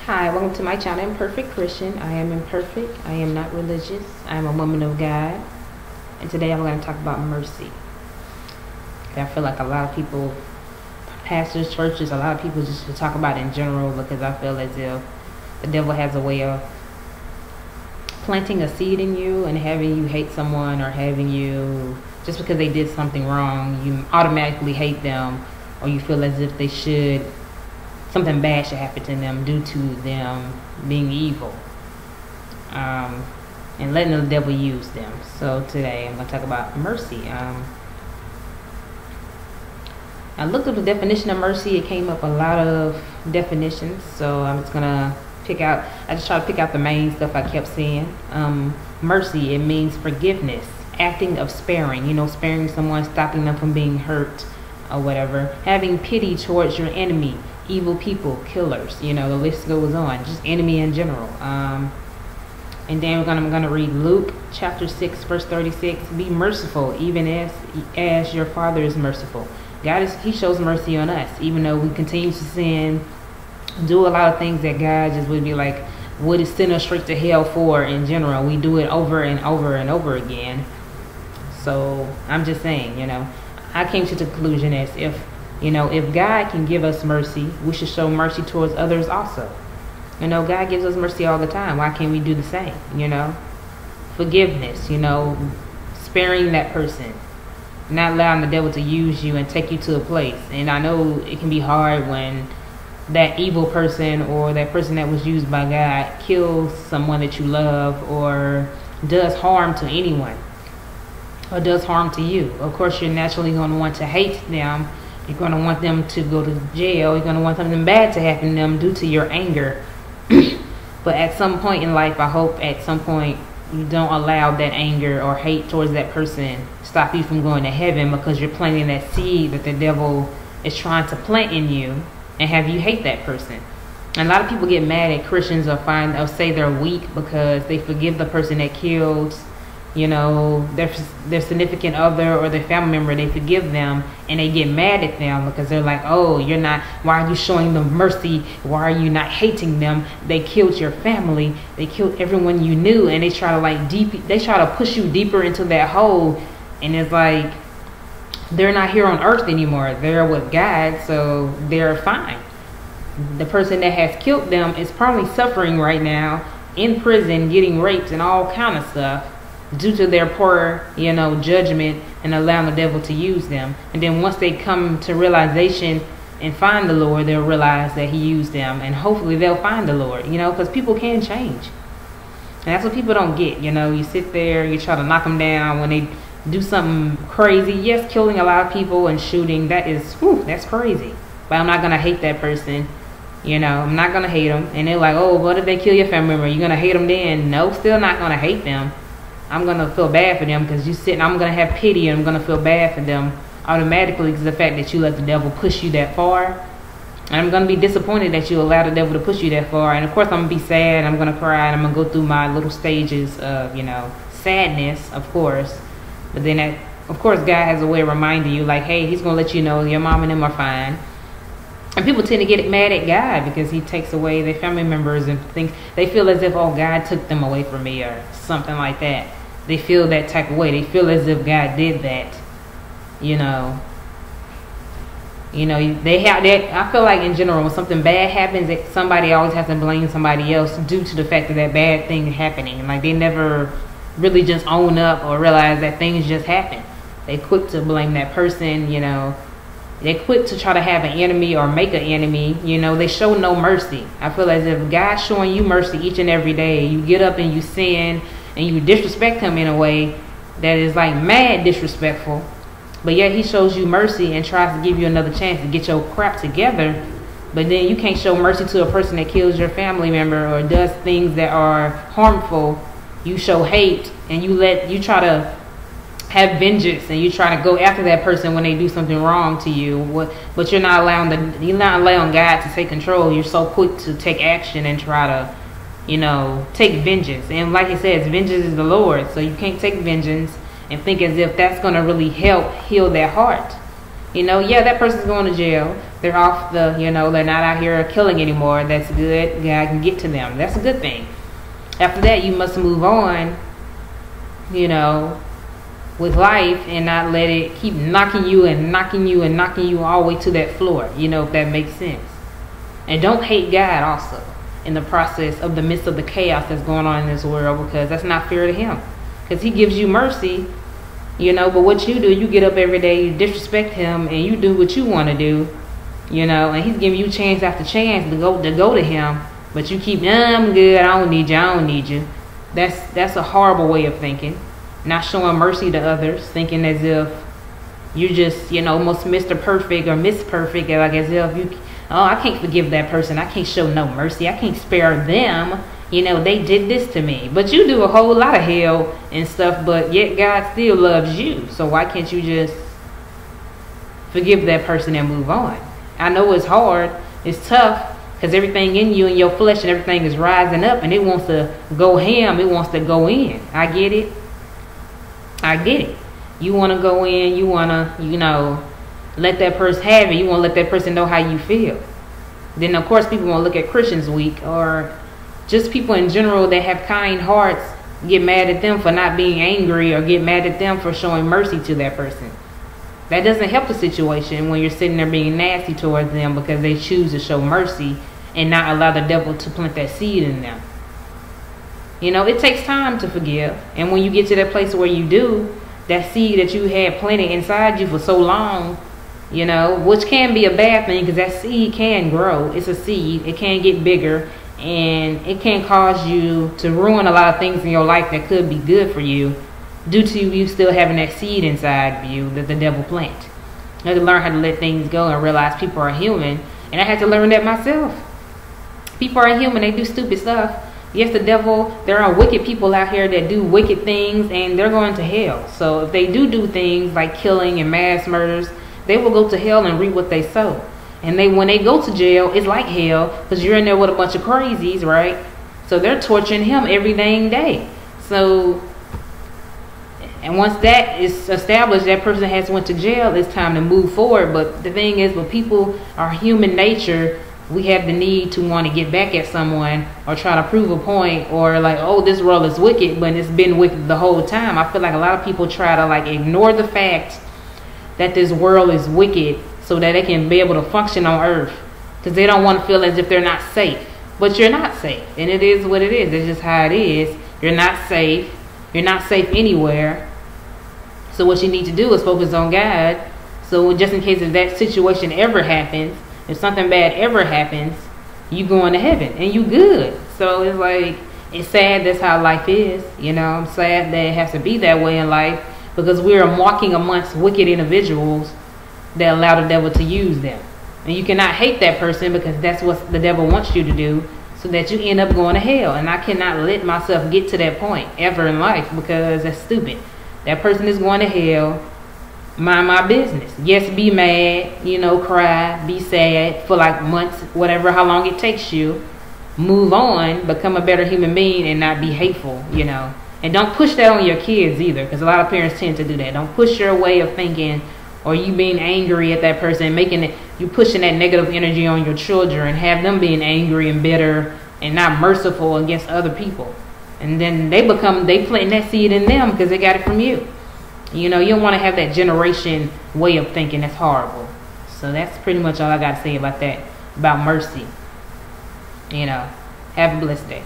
Hi, welcome to my channel, Imperfect Christian. I am imperfect. I am not religious. I am a woman of God. And today I'm going to talk about mercy. I feel like a lot of people, pastors, churches, a lot of people just talk about it in general because I feel as if the devil has a way of planting a seed in you and having you hate someone, or having you, just because they did something wrong, you automatically hate them, or you feel as if something bad should happen to them due to them being evil, and letting the devil use them. So today I'm going to talk about mercy. I looked up the definition of mercy. It came up a lot of definitions, so I'm just going to I just try to pick out the main stuff I kept seeing. Mercy, it means forgiveness, acting of sparing, sparing someone, stopping them from being hurt or whatever. Having pity towards your enemy, evil people, killers, the list goes on, just enemy in general. And then I'm going to read Luke chapter 6 verse 36. Be merciful even as your Father is merciful. He shows mercy on us, even though we continue to sin, do a lot of things that God just would be like, would send us straight to hell for in general. We do it over and over and over again. So I'm just saying, I came to the conclusion as if God can give us mercy, we should show mercy towards others also. God gives us mercy all the time. Why can't we do the same? Forgiveness, sparing that person, not allowing the devil to use you and take you to a place. And I know it can be hard when that evil person or that person that was used by God kills someone that you love, or does harm to anyone, or does harm to you. Of course, you're naturally going to want to hate them. You're going to want them to go to jail. You're going to want something bad to happen to them due to your anger. But at some point in life, I hope at some point you don't allow that anger or hate towards that person stop you from going to heaven, because you're planting that seed that the devil is trying to plant in you and have you hate that person. And a lot of people get mad at Christians or say they're weak because they forgive the person that killed their significant other or their family member. They forgive them and they get mad at them because they're like, oh, why are you showing them mercy? Why are you not hating them? They killed your family. They killed everyone you knew. And they try to push you deeper into that hole. And it's like, they're not here on earth anymore. They're with God, so they're fine. The person that has killed them is probably suffering right now in prison, getting raped and all kind of stuff, due to their poor, judgment and allowing the devil to use them. And then once they come to realization and find the Lord, they'll realize that he used them, and hopefully they'll find the Lord, because people can change. And that's what people don't get. You sit there, you try to knock them down when they do something crazy. Yes, killing a lot of people and shooting, that's crazy. But I'm not going to hate that person. I'm not going to hate them. And they're like, oh, what if they kill your family member? You're going to hate them then? No, still not going to hate them. I'm going to feel bad for them because I'm going to have pity, and I'm going to feel bad for them automatically because of the fact that you let the devil push you that far. And I'm going to be disappointed that you allowed the devil to push you that far. And of course, I'm going to be sad. I'm going to cry. And I'm going to go through my little stages of, sadness, of course. But then, of course, God has a way of reminding you, like, hey, he's going to let you know your mom and them are fine. And people tend to get mad at God because he takes away their family members and they feel as if, oh, God took them away from me or something like that. They feel that type of way. They feel as if God did that. I feel like in general, when something bad happens, that somebody always has to blame somebody else due to the fact of that bad thing happening. Like, they never really just own up or realize that things just happen. They quick to blame that person, They quit to try to have an enemy or make an enemy. They show no mercy. I feel as if God's showing you mercy each and every day. You get up and you sin and you disrespect him in a way that is like mad disrespectful. But yet he shows you mercy and tries to give you another chance to get your crap together. But then you can't show mercy to a person that kills your family member or does things that are harmful. You show hate and you try to have vengeance, and you try to go after that person when they do something wrong to you. But you're not allowing God to take control. You're so quick to take action and try to, take vengeance. And like it says, vengeance is the Lord. So you can't take vengeance and think as if that's going to really help heal their heart. Yeah, that person's going to jail, They're off the, they're not out here killing anymore. That's good. God can get to them. That's a good thing. After that, you must move on, with life and not let it keep knocking you and knocking you and knocking you all the way to that floor, if that makes sense. And don't hate God also in the process of the midst of the chaos that's going on in this world, because that's not fair to him. Because he gives you mercy, but what you do, you get up every day, you disrespect him, and you do what you want to do, and he's giving you chance after chance to go to him, but you keep, I'm good, I don't need you. That's a horrible way of thinking. Not showing mercy to others, thinking as if you're just, almost Mr. Perfect or Miss Perfect, like as if I can't forgive that person, I can't show no mercy, I can't spare them, they did this to me. But you do a whole lot of hell and stuff, but yet God still loves you. So why can't you just forgive that person and move on? I know it's hard, it's tough, because everything in you and your flesh and everything is rising up and it wants to go ham, it wants to go in. I get it. You want to go in, you want to, let that person have it. You want to let that person know how you feel. Then, of course, people want to look at Christians weak, or just people in general that have kind hearts, get mad at them for not being angry, or get mad at them for showing mercy to that person. That doesn't help the situation when you're sitting there being nasty towards them because they choose to show mercy and not allow the devil to plant that seed in them. It takes time to forgive. And when you get to that place where you do, that seed that you had planted inside you for so long, which can be a bad thing because that seed can grow. It's a seed. It can get bigger. And it can cause you to ruin a lot of things in your life that could be good for you due to you still having that seed inside of you that the devil planted. You have to learn how to let things go and realize people are human. And I had to learn that myself. People are human. They do stupid stuff. Yes, the devil, there are wicked people out here that do wicked things and they're going to hell. So if they do things like killing and mass murders, they will go to hell and reap what they sow. And when they go to jail, it's like hell because you're in there with a bunch of crazies, right? So they're torturing him every dang day. So, and once that is established, that person has went to jail, it's time to move forward. But the thing is, when people are human nature, we have the need to want to get back at someone or try to prove a point, or like, oh, this world is wicked, but it's been wicked the whole time. I feel like a lot of people try to ignore the fact that this world is wicked so that they can be able to function on earth, because they don't want to feel as if they're not safe. But you're not safe, and it is what it is. It's just how it is. You're not safe. You're not safe anywhere. So what you need to do is focus on God. So just in case if that situation ever happens, if something bad ever happens, you going to heaven and you good. So it's like, it's sad that's how life is. I'm sad that it has to be that way in life, because we are walking amongst wicked individuals that allow the devil to use them. And you cannot hate that person because that's what the devil wants you to do, so that you end up going to hell. And I cannot let myself get to that point ever in life, because that's stupid. That person is going to hell. Mind my business. Yes, be mad, cry, be sad for months, whatever, how long it takes you. Move on, become a better human being, and not be hateful, And don't push that on your kids either, because a lot of parents tend to do that. Don't push your way of thinking, or you being angry at that person, you pushing that negative energy on your children, and have them being angry and bitter and not merciful against other people. And then they plant that seed in them because they got it from you. You don't want to have that generation way of thinking. That's horrible. So that's pretty much all I got to say about that, about mercy. Have a blessed day.